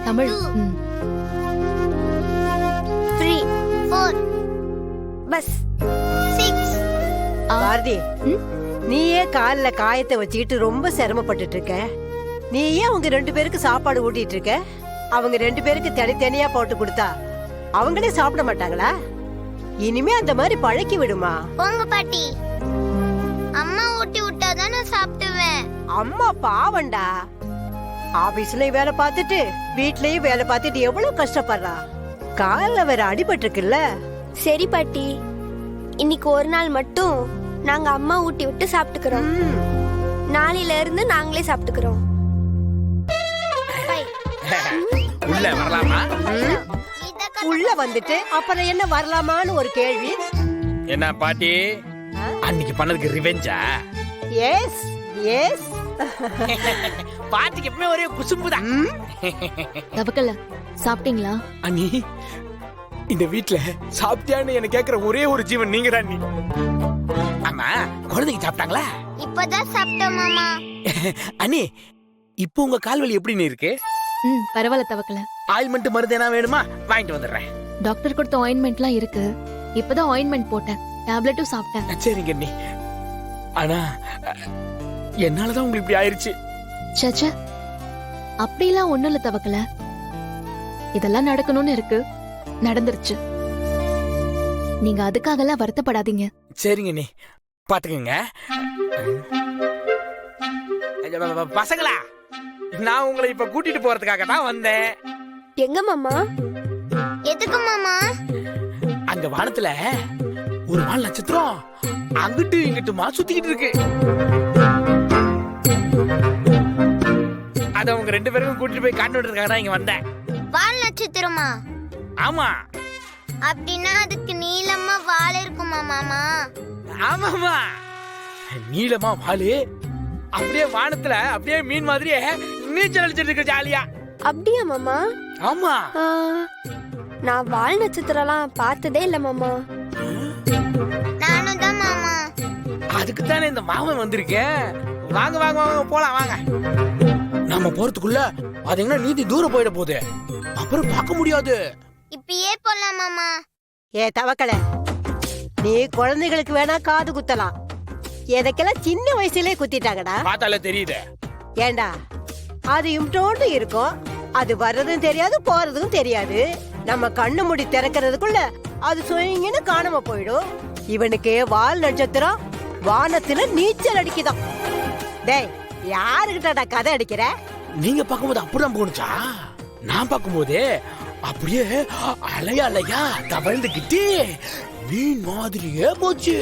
Tamil 3 4 bus 6 Bharathi, நீயே கால்ல காயத்தை வச்சுக்கிட்டு ரொம்ப சிரமப்பட்டுட்டு இருக்க. நீ ஏன் அவங்க 2 பேருக்கு சாப்பாடு ஊட்டிட்டு இருக்க? அவங்க 2 பேருக்கு தனித்தனியா போட்டு கொடுத்தா அவங்களே சாப்பிட மாட்டாங்களா? இனிமே அந்த மாதிரி பழக்கி விடுமா. போங்க பாட்டி, அம்மா ஊட்டி விட்டாதான் நான் சாப்பிடுவேன். அம்மா பாவண்டா, ஆபீஸ்லயும் வேலை பார்த்துட்டு வீட்லயும் வேலை பார்த்துட்டு எவ்வளவு கஷ்டப்படுறா. கால்ல வேற அடிபட்டு இருக்குல்ல. சரி பாட்டி, இன்னைக்கு ஒரு நாள் மட்டும் நாங்க அம்மா ஊட்டி விட்டு சாப்பிட்டுக்கிறோம். நாளையில இருந்து நாங்களே சாப்பிட்டுக்கிறோம். உள்ள வரலாமா? உள்ள வந்துட்டு அப்புறம் என்ன வரலாமான்னு ஒரு கேள்வி. என்ன பாட்டி, அன்னைக்கு பண்ணதுக்கு ரிவெஞ்சா? S S. பாட்டிக்கு எப்பவுமே ஒரே குசும்புதான். தவக்கல சாப்பிட்டீங்களா? அண்ணி, இந்த வீட்ல சாப்பிட்டியான்னு என்ன கேக்குற ஒரே ஒரு ஜீவன் நீங்க தான். ஆமா, குழந்தைங்க சாப்பிட்டாங்களா? இப்பதான் சாப்பிட்டோம் மாமா. அண்ணி, இப்போ உங்க கால்வலி எப்படி இருக்கு? பரவாயில்ல தவக்கல. ஆயில்மெண்ட் மருந்து என்ன வேணுமா? வாங்கிட்டு வந்துடுறேன். டாக்டர் கொடுத்த ஆயின்மெண்ட்லாம் இருக்கு. இப்பதான் ஆயின்மெண்ட் போட்டேன், டேப்லெட்டும் சாப்பிட்டேன். சரிங்க அண்ணி. ஆனா என்னாலதான் உங்களுக்கு இப்படி ஆயிருச்சு. சச்சா, அப்படிலாம் ஒண்ணும் இல்ல தவக்கல. இதெல்லாம் நடக்கணும்னு இருக்கு, நடந்துருச்சு. நீங்க அதுக்காகலாம் வருத்தப்படாதீங்க. சரிங்க அண்ணி, பாத்துக்கங்க. பசங்களா, நான் உங்களை இப்ப கூட்டிட்டு போறதுக்காக தான் வந்தேன். எங்க மாமா? எதுக்கு மாமா? அங்க வானத்துல ஒரு வால் நட்சத்திரம் அங்கிட்டு இங்கிட்டுமா சுத்திக்கிட்டு இருக்கு. அத உங்க 2 பேருக்கும் கூட்டிட்டு போய் காட்டுறதுக்காக தான் இங்க வந்தேன். வால் நட்சத்திரமா? ஆமா. அப்படின்னா அதுக்கு நீளமா வால் இருக்குமா மாமா? ஆமாமா, நீளமா வாலு அப்படியே வானத்துல அப்படியே மீன் மாதிரியே நீச்சல் அடிச்சிட்டு இருக்கு ஜாலியா. அப்படியா மாமா? ஆமா. நான் வால் நட்சத்திரம்லாம் பார்த்ததே இல்ல மாமா. நானும் தான் மாமா. அதுக்கு தானே இந்த மாமன் வந்திருக்கேன். வாங்க வாங்க வாங்க போலாம் வாங்க. நாம போறதுக்குள்ள பாத்தீங்கன்னா நீதி தூரம் போயிட போகுது, அப்புறம் பார்க்க முடியாது. இப்பயே போலாம் மாமா. ஏ தவக்கல, நீ குழந்தைகளுக்கு வேணா காது குத்தலாம், எதைக்கெல்லாம் சின்ன வயசுலயே குத்திட்டாங்கடா. பார்த்தாலே தெரியுது. ஏண்டா, அது இம்டோண்டு இருக்கும், அது வர்றதும் தெரியாது போறதும் தெரியாது. நம்ம கண்ணு மூடி திறக்கிறதுக்குள்ள அது சுயங்கன்னு காணாம போயிடும். இவனுக்கு வால் நட்சத்திரம் வானத்துல நீச்சல் அடிக்குதான். டேய், யாருகிட்டடா கதை அடிக்கிற? நீங்க பார்க்கும்போது அப்படிதான் போனுச்சா? நான் பார்க்கும்போது அப்படியே அலையா அலையா தவழ்ந்துகிட்டு மீன் மாதிரியே போச்சு.